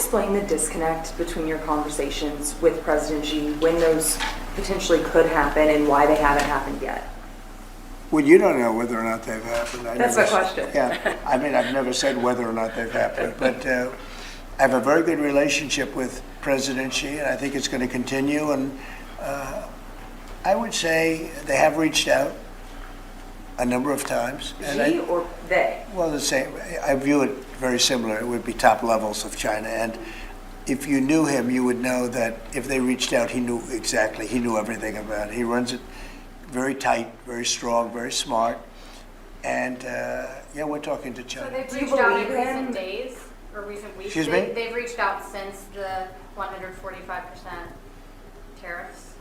explain the disconnect between your conversations with President Xi, when those potentially could happen and why they haven't happened yet? Well, you don't know whether or not they've happened. That's my question. Yeah, I mean, I've never said whether or not they've happened, but I have a very good relationship with President Xi, and I think it's going to continue. And I would say they have reached out a number of times. Xi or they? Well, the same. I view it very similar. It would be top levels of China. And if you knew him, you would know that if they reached out, he knew exactly. He knew everything about it. He runs it very tight, very strong, very smart. And yeah, we're talking to China. So they've reached out in recent days or recent weeks? Excuse me? They've reached out since the 145% tariffs?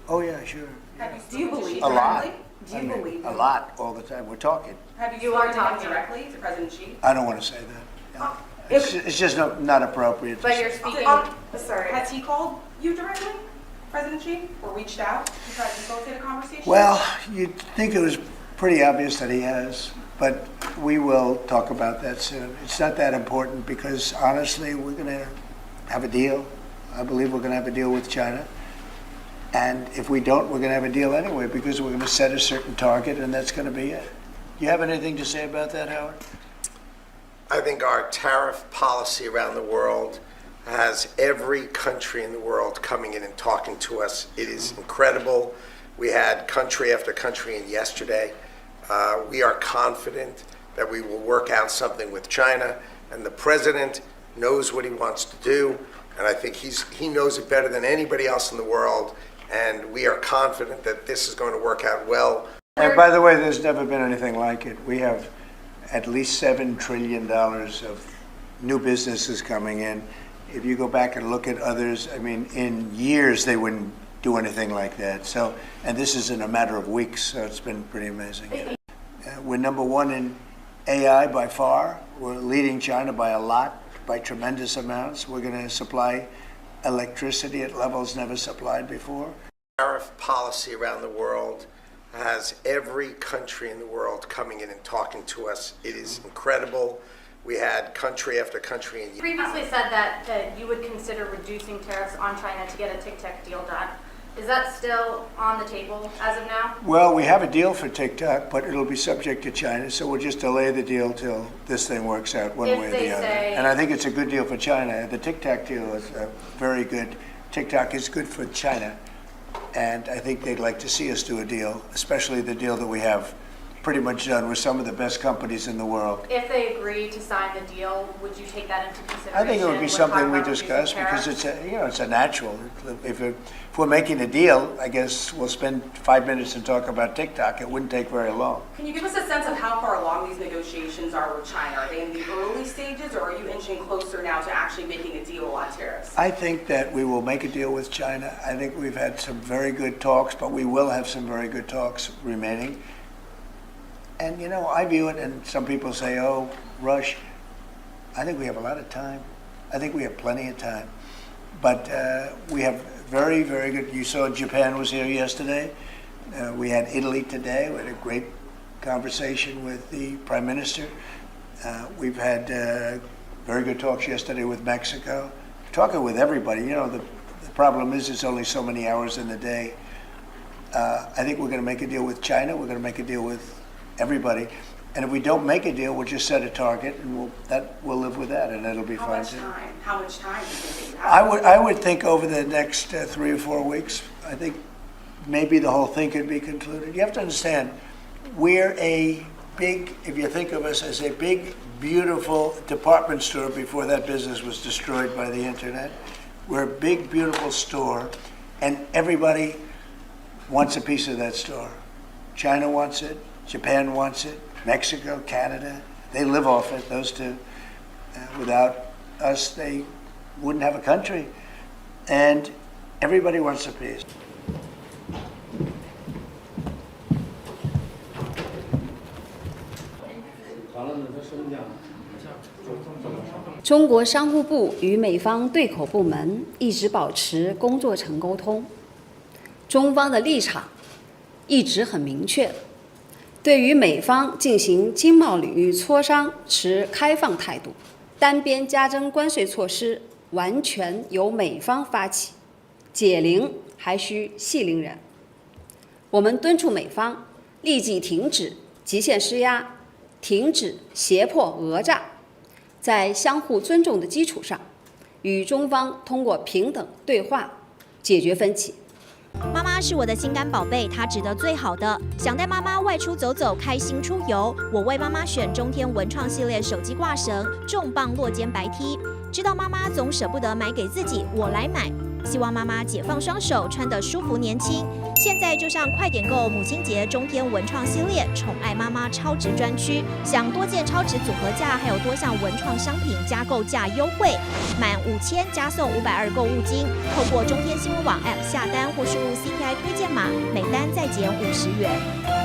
Oh, yeah, sure. Yeah. Do you believe A lot. Do you believe a lot all the time. We're talking. Have you talked directly to President Xi? I don't want to say that. Yeah. It's just not appropriate. But you're speaking... Sorry. Has he called you directly, President Xi, or reached out to try to facilitate a conversation? Well, you'd think it was pretty obvious that he has, but we will talk about that soon. It's not that important because, honestly, we're going to have a deal. I believe we're going to have a deal with China. And if we don't, we're going to have a deal anyway because we're going to set a certain target, and that's going to be it. Do you have anything to say about that, Howard? I think our tariff policy around the world has every country in the world coming in and talking to us. It is incredible. We had country after country in yesterday. We are confident that we will work out something with China, and the president knows what he wants to do, and I think he knows it better than anybody else in the world, and we are confident that this is going to work out well. And by the way, there's never been anything like it. We have at least $7 trillion of new businesses coming in. If you go back and look at others, I mean, in years they wouldn't do anything like that. So, and this is in a matter of weeks, so it's been pretty amazing. We're number one in AI by far. We're leading China by a lot, by tremendous amounts. We're going to supply electricity at levels never supplied before. Tariff policy around the world has every country in the world coming in and talking to us. It is incredible. We had country after country. You previously said that you would consider reducing tariffs on China to get a TikTok deal done. Is that still on the table as of now? Well, we have a deal for TikTok, but it'll be subject to China, so we'll just delay the deal till this thing works out one way or the other. And I think it's a good deal for China. The TikTok deal is very good. TikTok is good for China, and I think they'd like to see us do a deal, especially the deal that we have pretty much done with some of the best companies in the world. If they agree to sign the deal, would you take that into consideration? I think it would be something we discuss because it's a natural. If we're making a deal, I guess we'll spend 5 minutes and talk about TikTok. It wouldn't take very long. Can you give us a sense of how far along these negotiations are with China? Are they in the early stages, or are you inching closer now to actually making a deal on tariffs? I think that we will make a deal with China. I think we've had some very good talks, but we will have some very good talks remaining. And, you know, I view it, and some people say, oh, rush. I think we have a lot of time. I think we have plenty of time. But we have very, very good. You saw Japan was here yesterday. We had Italy today. We had a great conversation with the Prime Minister. We've had very good talks yesterday with Mexico. Talking with everybody. You know, the problem is it's only so many hours in the day. I think we're going to make a deal with China. We're going to make a deal with everybody, and if we don't make a deal, we'll just set a target, and we'll live with that, and it'll be fine too. How much time do you think you have? I would think over the next 3 or 4 weeks. I think maybe the whole thing could be concluded. You have to understand, we're a big. If you think of us as a big, beautiful department store before that business was destroyed by the internet, we're a big, beautiful store, and everybody wants a piece of that store. China wants it. Japan wants it, Mexico, Canada, they live off it, those two. Without us, they wouldn't have a country. And everybody wants a piece. 中国商务部与美方对口部门一直保持工作层沟通，中方的立场一直很明确。对于美方进行经贸领域磋商持开放态度，单边加征关税措施完全由美方发起，解铃还需系铃人。我们敦促美方立即停止极限施压，停止胁迫讹诈，在相互尊重的基础上，与中方通过平等对话解决分歧。妈妈是我的心肝宝贝，她值得最好的。想带妈妈外出走走，开心出游，我为妈妈选中天文创系列手机挂绳，重磅落肩白 T。知道妈妈总舍不得买给自己，我来买。希望妈妈解放双手，穿得舒服年轻。现在就上快点购母亲节中天文创系列宠爱妈妈超值专区，享多件超值组合价，还有多项文创商品加购价优惠，满5000加送520购物金。透过中天新闻网 App 下单或输入 CPI 推荐码，每单再减50元。